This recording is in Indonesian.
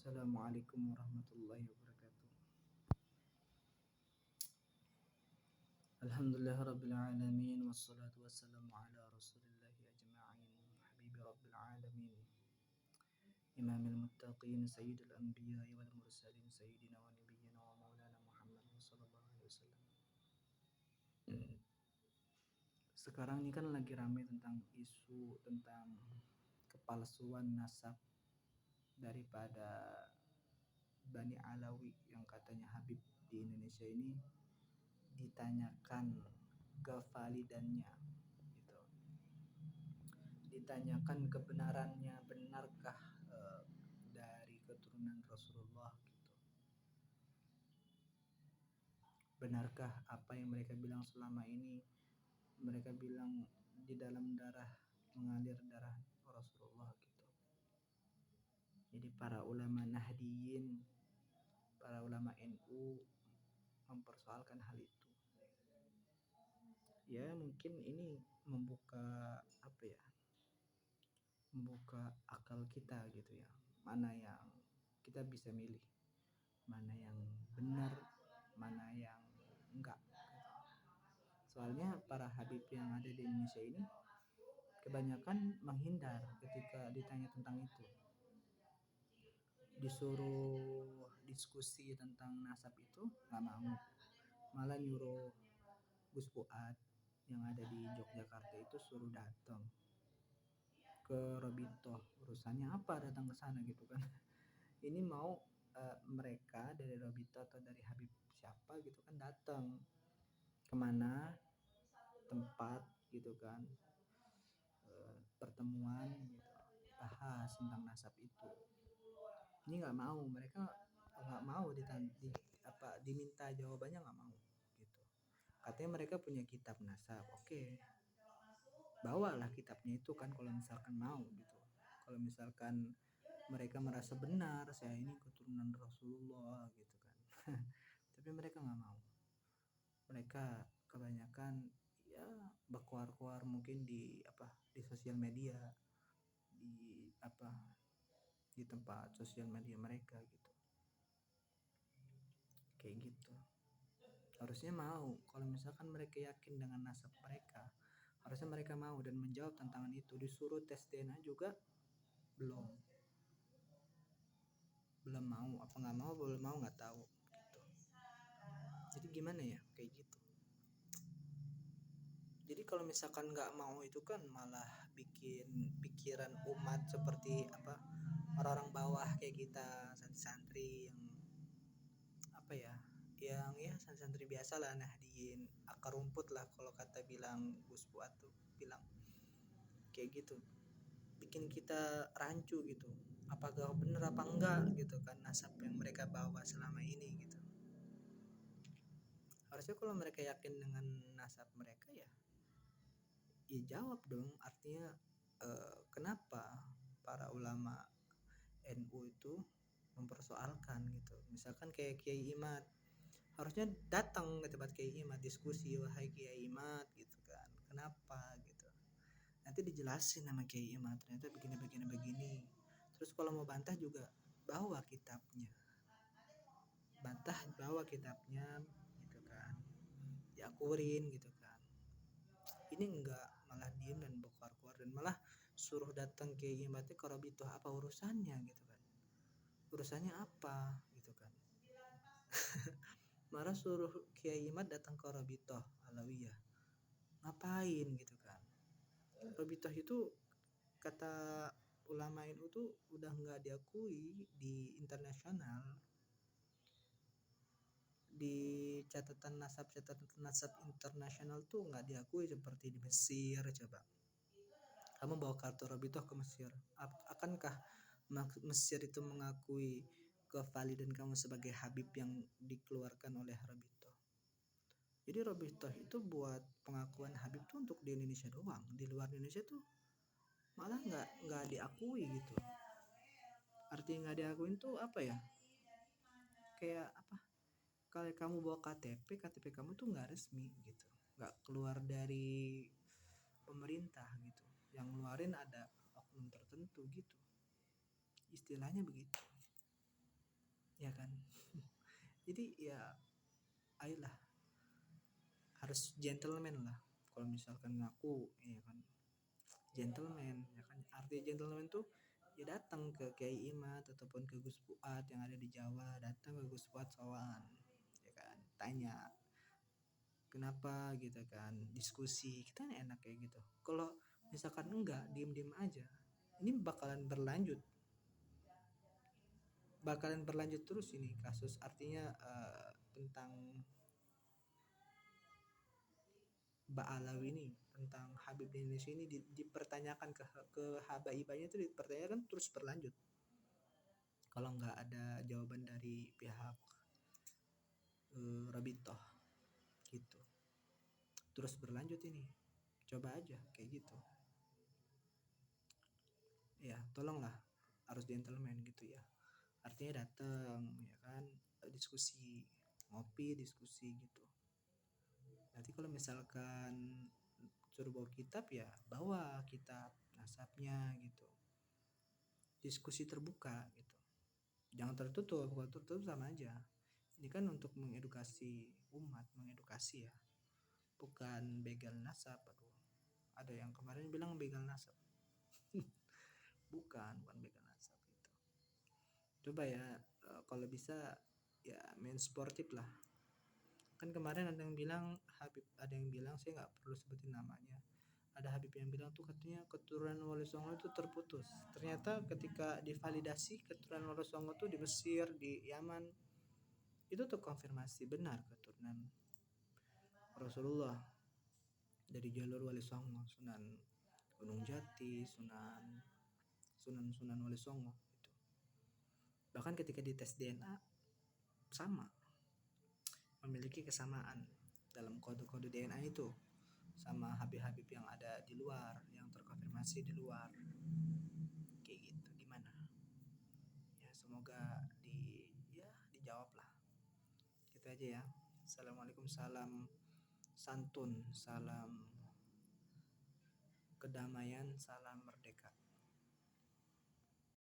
Assalamualaikum warahmatullahi wabarakatuh. Alhamdulillah rabbil alamin wassalatu wassalamu ala rasulillahi ajma'in habibi rabbil alamin imamil muttaqin sayyidil anbiya'i wal mursalin sayyidina wa nabiyyina wa maulana Muhammadin sallallahu alaihi wasallam. Sekarang ini kan lagi rame tentang isu tentang kepalsuan nasab daripada Bani Alawi yang katanya Habib di Indonesia ini ditanyakan kevalidannya gitu. Ditanyakan kebenarannya, benarkah dari keturunan Rasulullah gitu. Benarkah apa yang mereka bilang selama ini? Mereka bilang di dalam darah mengalir darah Rasulullah gitu. Jadi para ulama Nahdiyin, para ulama NU mempersoalkan hal itu. Ya mungkin ini membuka apa ya? Membuka akal kita gitu ya. Mana yang kita bisa milih, mana yang benar, mana yang enggak. Soalnya para habib yang ada di Indonesia ini kebanyakan menghindar ketika ditanya tentang itu. Disuruh diskusi tentang nasab itu nggak mau, malah nyuruh Gus Fuad yang ada di Yogyakarta itu suruh datang ke Robito. Urusannya apa datang ke sana gitu kan? Ini mau mereka dari Robito atau dari Habib siapa gitu kan datang kemana tempat gitu kan, pertemuan gitu, bahas tentang nasab itu. Ini nggak mau, mereka nggak mau diminta jawabannya, nggak mau gitu. Katanya mereka punya kitab nasab, oke, bawalah kitabnya itu kan kalau misalkan mau gitu. Kalau misalkan mereka merasa benar saya ini keturunan Rasulullah gitu kan. Tapi mereka nggak mau. Mereka kebanyakan ya berkuar-kuar mungkin di sosial media, di tempat sosial media mereka gitu. Kayak gitu. Harusnya mau, kalau misalkan mereka yakin dengan nasab mereka, harusnya mereka mau dan menjawab tantangan itu. Disuruh tes DNA juga belum mau, apa nggak mau, belum mau, nggak tahu gitu. Jadi gimana ya kayak gitu. Jadi kalau misalkan nggak mau itu kan malah bikin pikiran umat seperti orang-orang bawah kayak kita, santri yang santri biasa lah, Nahdiyin, akar rumput lah kalau kata bilang Gus Fuad tuh bilang kayak gitu, bikin kita rancu gitu, apakah bener apa enggak gitu kan nasab yang mereka bawa selama ini gitu. Harusnya kalau mereka yakin dengan nasab mereka ya jawab dong. Artinya kenapa para ulama NU itu mempersoalkan gitu. Misalkan kayak Kiai Imad, harusnya datang ke tempat Kiai Imad, diskusi, wahai Kiai Imad gitu kan, kenapa gitu, nanti dijelasin sama Kiai Imad ternyata begini. Terus kalau mau bantah juga bawa kitabnya gitu kan, diakurin gitu kan. Ini enggak, malah diem dan bokar-kuar dan malah suruh datang Kiai Imad ke Robito. Apa urusannya gitu kan, urusannya apa gitu kan. Malah suruh Kiai Imad datang ke Robito Alawiyah, ngapain gitu kan. Robito itu kata ulama NU tuh udah nggak diakui di internasional, di catatan nasab internasional tuh nggak diakui seperti di Mesir. Coba kamu bawa kartu Robito ke Mesir, akankah Mesir itu mengakui kevalidan kamu sebagai Habib yang dikeluarkan oleh Robito? Jadi Robito itu buat pengakuan Habib tuh untuk di Indonesia doang, di luar Indonesia tuh malah nggak diakui gitu. Artinya nggak diakuin tuh apa ya, kayak kalau kamu bawa KTP kamu tuh nggak resmi gitu, nggak keluar dari pemerintah gitu, yang ngeluarin ada oknum tertentu gitu, istilahnya begitu. ya kan. Jadi ya ayolah, harus gentleman lah kalau misalkan ngaku, ya kan, gentleman, ya kan. Arti gentleman tuh ya datang ke Kiai Imad ataupun ke Gus Fuad yang ada di Jawa, datang ke Gus Fuad Sawan, ya kan, tanya kenapa gitu kan, diskusi kita enak kayak gitu. Kalau misalkan enggak, diem-diem aja, ini bakalan berlanjut terus ini kasus, artinya tentang Mbak Alawi ini, tentang Habib di Indonesia ini dipertanyakan ke habaibanya itu, dipertanyakan terus berlanjut kalau nggak ada jawaban dari pihak Rabitoh gitu, terus berlanjut ini. Coba aja kayak gitu ya, tolonglah, harus gentleman gitu ya, artinya datang ya kan, diskusi, ngopi, diskusi gitu. Nanti kalau misalkan suruh bawa kitab, ya bawa kitab nasabnya gitu, diskusi terbuka gitu, jangan tertutup. Kalau tertutup sama aja, ini kan untuk mengedukasi umat, mengedukasi ya, bukan begal nasab. Aduh, ada yang kemarin bilang begal nasab. bukan begal nasab gitu. Coba ya, kalau bisa ya main sportif lah. Kan kemarin ada yang bilang Habib, ada yang bilang, saya nggak perlu sebutin namanya, ada Habib yang bilang tuh katanya keturunan Wali Songo itu terputus. Ternyata ketika divalidasi keturunan Wali Songo tuh di Mesir, di Yaman, itu tuh konfirmasi benar keturunan Rasulullah, dari jalur Wali Songo, Sunan Gunung Jati, Sunan Wali Songo gitu. Bahkan ketika dites DNA sama, memiliki kesamaan dalam kode-kode DNA itu sama Habib-Habib yang ada di luar, yang terkonfirmasi di luar kayak gitu. Gimana ya, semoga dijawab lah gitu aja ya. Assalamualaikum, salam santun, salam kedamaian, salam merdeka.